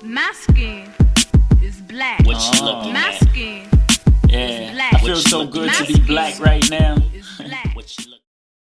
My skin is black. What you looking My at? skin Yeah, is black. I feel so good to be black right now. is black. What you look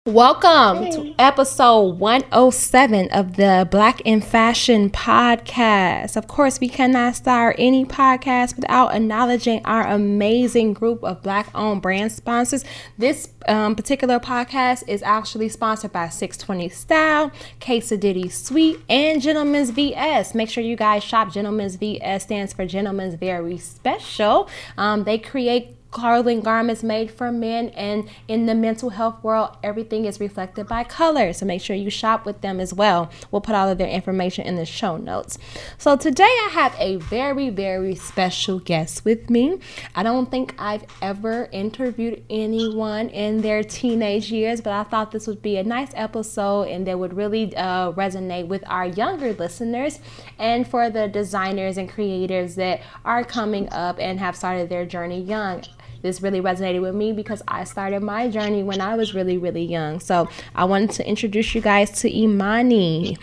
Welcome to episode 107 of the Black in Fashion podcast. Of course, we cannot start any podcast without acknowledging our amazing group of Black-owned brand sponsors. This particular podcast is actually sponsored by 620 Style, Sidity Sweet, and Gentleman's VS. Make sure you guys shop. Gentleman's VS stands for Gentleman's Very Special. They create clothing garments made for men, and in the mental health world, everything is reflected by color, so make sure you shop with them as well. We'll put all of their information in the show notes. So today I have a very special guest with me. I don't think I've ever interviewed anyone in their teenage years, but I thought this would be a nice episode and that would really resonate with our younger listeners and for the designers and creators that are coming up and have started their journey young. This really resonated with me because I started my journey when I was really young. So I wanted to introduce you guys to Imani.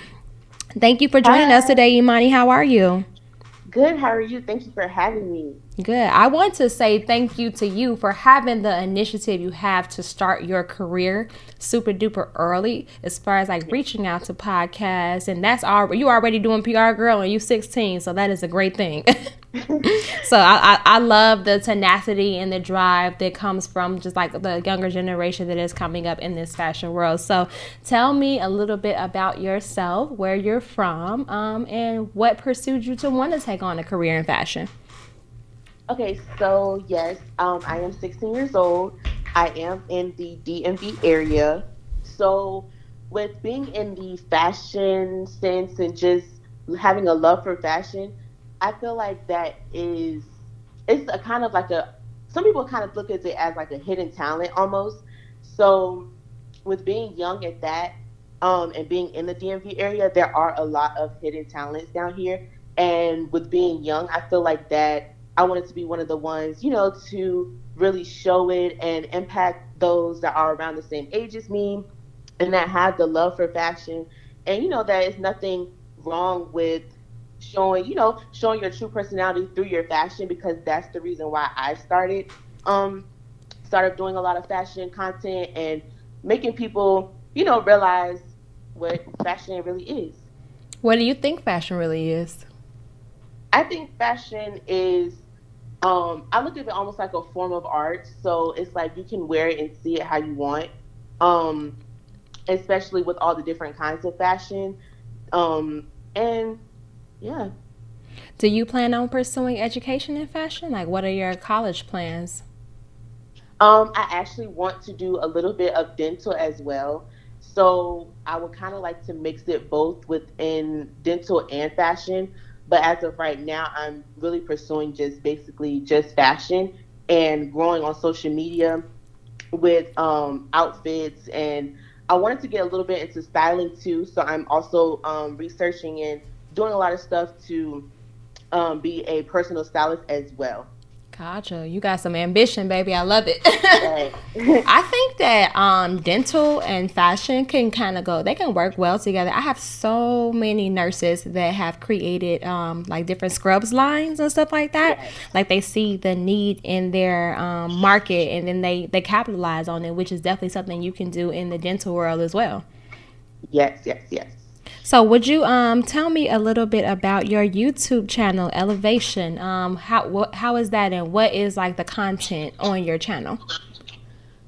Thank you for joining us today, Imani. How are you? Good. How are you? Thank you for having me. Good. I want to say thank you to you for having the initiative you have to start your career super duper early as far as like reaching out to podcasts. And that's all you already doing PR, girl, and you 16. So that is a great thing. So I love the tenacity and the drive that comes from just like the younger generation that is coming up in this fashion world. So tell me a little bit about yourself, where you're from, and what pursued you to want to take on a career in fashion. Okay, so yes, I am 16 years old. I am in the DMV area. So with being in the fashion sense and just having a love for fashion, I feel like it's a kind of like some people kind of look at it as like a hidden talent almost. So with being young at that, and being in the DMV area, there are a lot of hidden talents down here. And with being young, I feel like that I wanted to be one of the ones, to really show it and impact those that are around the same age as me and that have the love for fashion. And, there is nothing wrong with showing your true personality through your fashion, because that's the reason why I started doing a lot of fashion content and making people, realize what fashion really is. What do you think fashion really is? I think fashion is, I look at it almost like a form of art. So it's like you can wear it and see it how you want, especially with all the different kinds of fashion. And yeah. Do you plan on pursuing education in fashion? Like, what are your college plans? I actually want to do a little bit of dental as well. So I would kind of like to mix it both within dental and fashion. But as of right now, I'm really pursuing just fashion and growing on social media with outfits. And I wanted to get a little bit into styling too. So I'm also researching and doing a lot of stuff to be a personal stylist as well. Gotcha. You got some ambition, baby. I love it. Right. I think that dental and fashion can they can work well together. I have so many nurses that have created like different scrubs lines and stuff like that. Yes. Like they see the need in their market and then they capitalize on it, which is definitely something you can do in the dental world as well. Yes. So would you tell me a little bit about your YouTube channel, Elevation? How is that, and what is like the content on your channel?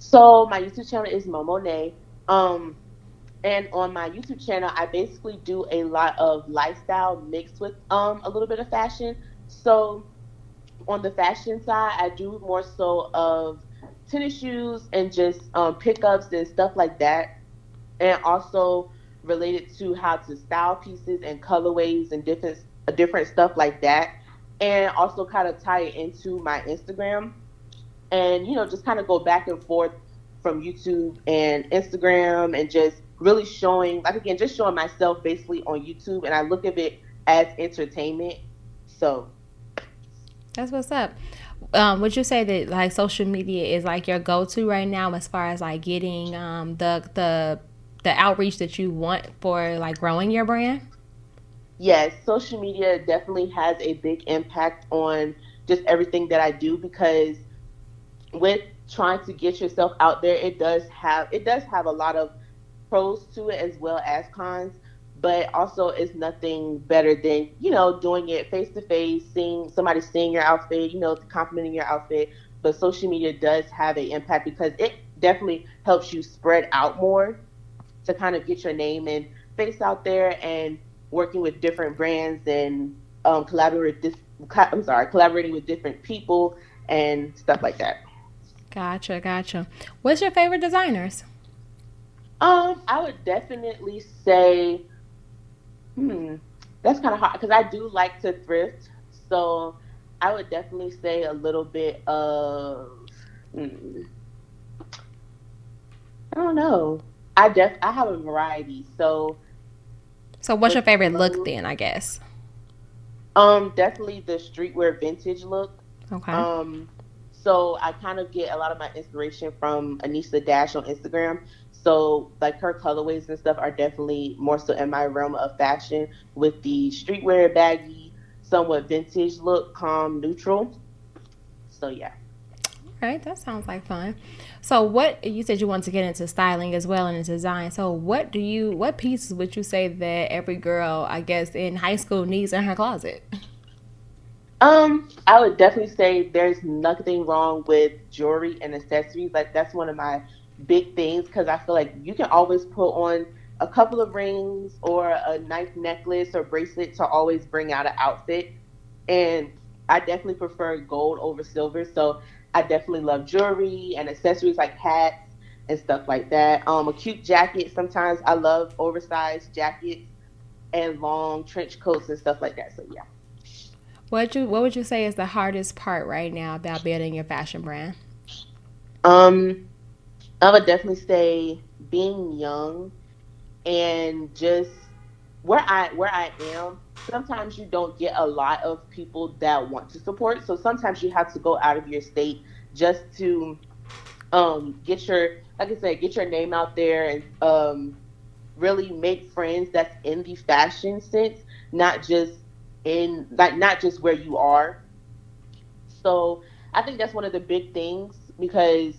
So my YouTube channel is Monet. And on my YouTube channel, I basically do a lot of lifestyle mixed with a little bit of fashion. So on the fashion side, I do more so of tennis shoes and just pickups and stuff like that. And also related to how to style pieces and colorways and different stuff like that, and also kind of tie it into my Instagram, and just kind of go back and forth from YouTube and Instagram, and just really showing myself basically on YouTube, and I look at it as entertainment. So that's what's up. Would you say that like social media is like your go-to right now as far as like getting the outreach that you want for like growing your brand? Yes, social media definitely has a big impact on just everything that I do because with trying to get yourself out there, it does have a lot of pros to it as well as cons, but also it's nothing better than, doing it face to face, seeing somebody seeing your outfit, complimenting your outfit. But social media does have an impact because it definitely helps you spread out more to kind of get your name and face out there and working with different brands and collaborating with different people and stuff like that. Gotcha. What's your favorite designers? I would definitely say, hmm, that's kind of hard because I do like to thrift. So I would definitely say a little bit of, hmm, I don't know. I have a variety. So So what's with your favorite look clothes, then, I guess? definitely the streetwear vintage look. Okay. Um, so I kind of get a lot of my inspiration from Anissa Dash on Instagram. So like her colorways and stuff are definitely more so in my realm of fashion with the streetwear baggy, somewhat vintage look, calm, neutral. So yeah. All right, that sounds like fun. So what you said you want to get into styling as well and into design. So what pieces would you say that every girl, I guess, in high school needs in her closet? I would definitely say there's nothing wrong with jewelry and accessories. Like that's one of my big things because I feel like you can always put on a couple of rings or a nice necklace or bracelet to always bring out an outfit. And I definitely prefer gold over silver. So I definitely love jewelry and accessories like hats and stuff like that. A cute jacket. Sometimes I love oversized jackets and long trench coats and stuff like that. So yeah. What would you say is the hardest part right now about building your fashion brand? Um, I would definitely say being young and just where I am. Sometimes you don't get a lot of people that want to support, so sometimes you have to go out of your state just to get your like I said, get your name out there and really make friends that's in the fashion sense, not just not just where you are. So I think that's one of the big things because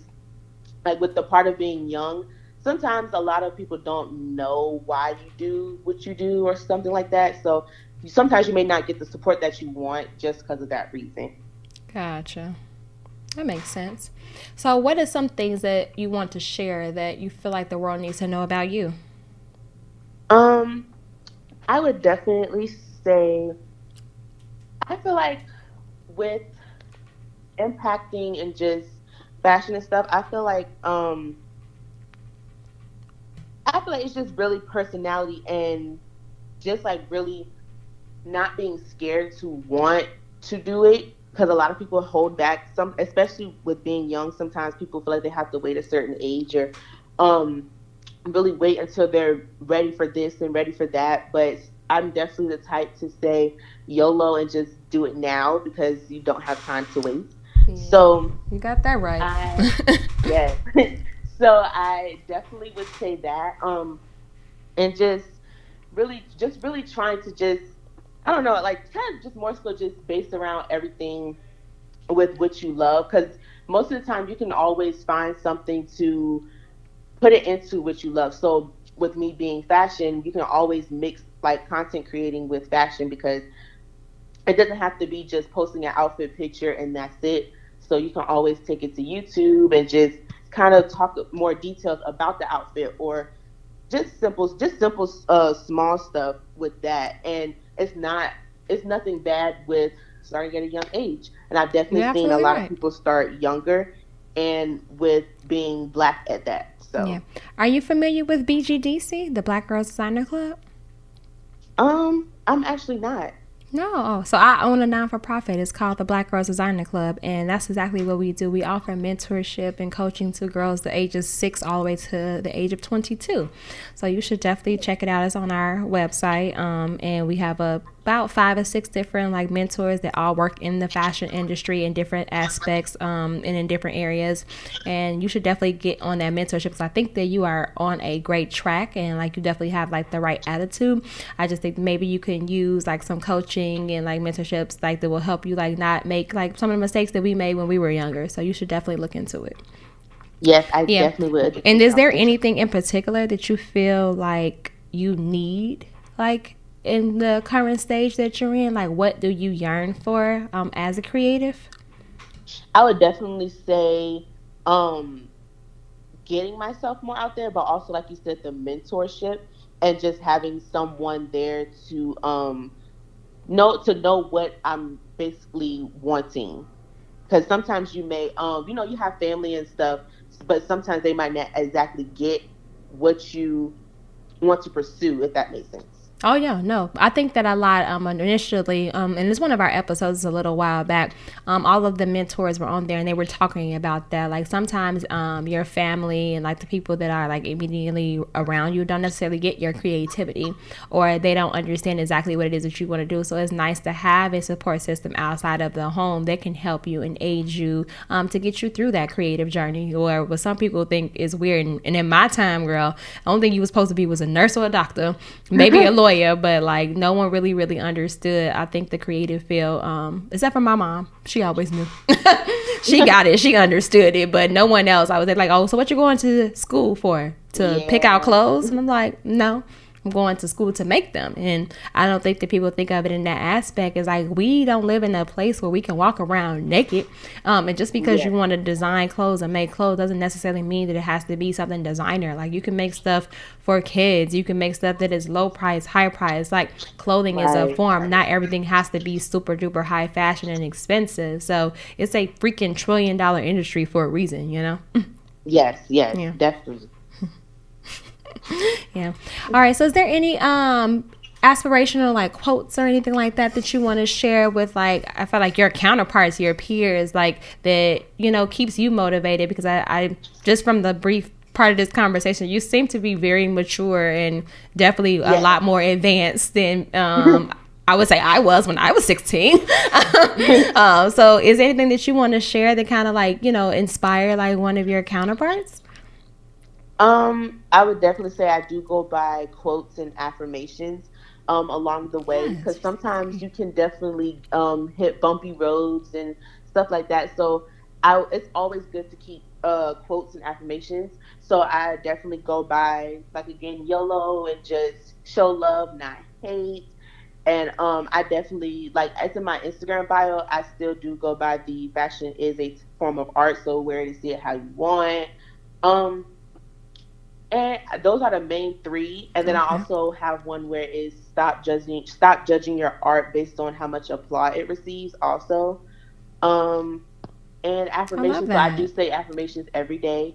like with the part of being young, sometimes a lot of people don't know why you do what you do or something like that. So sometimes you may not get the support that you want just because of that reason. Gotcha. That makes sense. So what are some things that you want to share that you feel like the world needs to know about you? Um, I would definitely say I feel like with impacting and just fashion and stuff, I feel like it's just really personality and just like really not being scared to want to do it because a lot of people hold back some, especially with being young. Sometimes people feel like they have to wait a certain age or um really wait until they're ready for this and ready for that. But I'm definitely the type to say YOLO and just do it now because you don't have time to waste. Yeah, So you got that right. I yes. So I definitely would say that. And just really trying to just I don't know, like kind of just more so just based around everything with what you love because most of the time you can always find something to put it into what you love. So with me being fashion, you can always mix like content creating with fashion because it doesn't have to be just posting an outfit picture and that's it. So you can always take it to YouTube and just kind of talk more details about the outfit or just simple small stuff with that. And it's nothing bad with starting at a young age. And I've You're definitely seen a absolutely lot of right. people start younger and with being black at that. Yeah. So Are you familiar with BGDC, the Black Girls Designer Club? I'm actually not. No. Oh, so I own a non for profit. It's called the Black Girls Designer Club, and that's exactly what we do. We offer mentorship and coaching to girls the ages 6 all the way to the age of 22. So you should definitely check it out. It's on our website, and we have a about 5 or 6 different like mentors that all work in the fashion industry in different aspects and in different areas. And you should definitely get on that mentorship, because I think that you are on a great track and like you definitely have like the right attitude. I just think maybe you can use like some coaching and like mentorships like that will help you like not make like some of the mistakes that we made when we were younger. So you should definitely look into it. Yes, I definitely would. And is there anything in particular that you feel like you need, like in the current stage that you're in? Like, what do you yearn for as a creative? I would definitely say getting myself more out there, but also, like you said, the mentorship and just having someone there to know what I'm basically wanting. Because sometimes you may you have family and stuff, but sometimes they might not exactly get what you want to pursue, if that makes sense. Oh yeah, no, I think that a lot initially and it's one of our episodes a little while back, all of the mentors were on there and they were talking about that. Like sometimes your family and like the people that are like immediately around you don't necessarily get your creativity, or they don't understand exactly what it is that you want to do. So it's nice to have a support system outside of the home that can help you and aid you to get you through that creative journey, or what some people think is weird. And in my time, girl, the only thing you was supposed to be was a nurse or a doctor, maybe a lawyer, but like no one really understood, I think, the creative field, except for my mom. She always knew. She got it, she understood it, but no one else. I was like, oh, so what you going to school for? To pick out clothes? And I'm like, no, I'm going to school to make them. And I don't think that people think of it in that aspect. Is like, we don't live in a place where we can walk around naked, and just because you want to design clothes and make clothes doesn't necessarily mean that it has to be something designer. Like, you can make stuff for kids, you can make stuff that is low price, high price. Like, clothing is a form. Not everything has to be super duper high fashion and expensive. So it's a freaking $1 trillion industry for a reason, you know. Yes, definitely. Yeah. All right. So is there any aspirational like quotes or anything like that you want to share with, like, I feel like your counterparts, your peers, like that, keeps you motivated? Because I just from the brief part of this conversation, you seem to be very mature and definitely a lot more advanced than I would say I was when I was 16. So is there anything that you want to share that kind of like, inspire like one of your counterparts? I would definitely say I do go by quotes and affirmations along the way, because sometimes you can definitely hit bumpy roads and stuff like that. So it's always good to keep quotes and affirmations. So I definitely go by, like, again, YOLO, and just show love, not hate. And I definitely, like, it's in my Instagram bio, I still do go by the fashion is a form of art, so wear it and see it how you want. And those are the main 3. And then I also have one where it's stop judging your art based on how much applause it receives also. And affirmations, so I do say affirmations every day.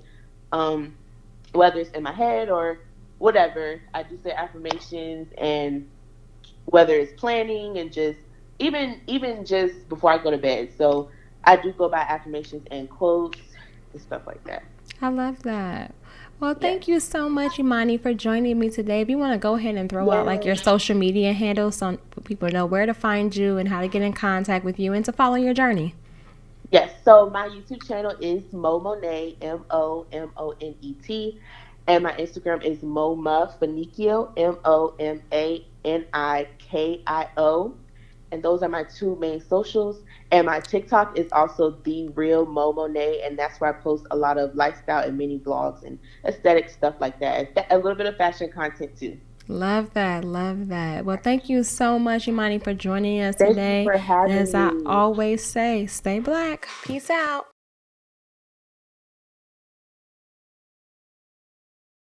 Whether it's in my head or whatever, I do say affirmations, and whether it's planning and just even just before I go to bed. So I do go by affirmations and quotes and stuff like that. I love that. Well, thank you so much, Imani, for joining me today. If you want to go ahead and throw out like your social media handles so people know where to find you and how to get in contact with you and to follow your journey. Yes, so my YouTube channel is Monet, MOMONET, and my Instagram is Momafanikio, MOMANIKIO. And those are my 2 main socials. And my TikTok is also The Real Monet, and that's where I post a lot of lifestyle and mini vlogs and aesthetic stuff like that. A little bit of fashion content too. Love that. Well, thank you so much, Imani, for joining us today. Thank you for having me. As I always say, stay black. Peace out.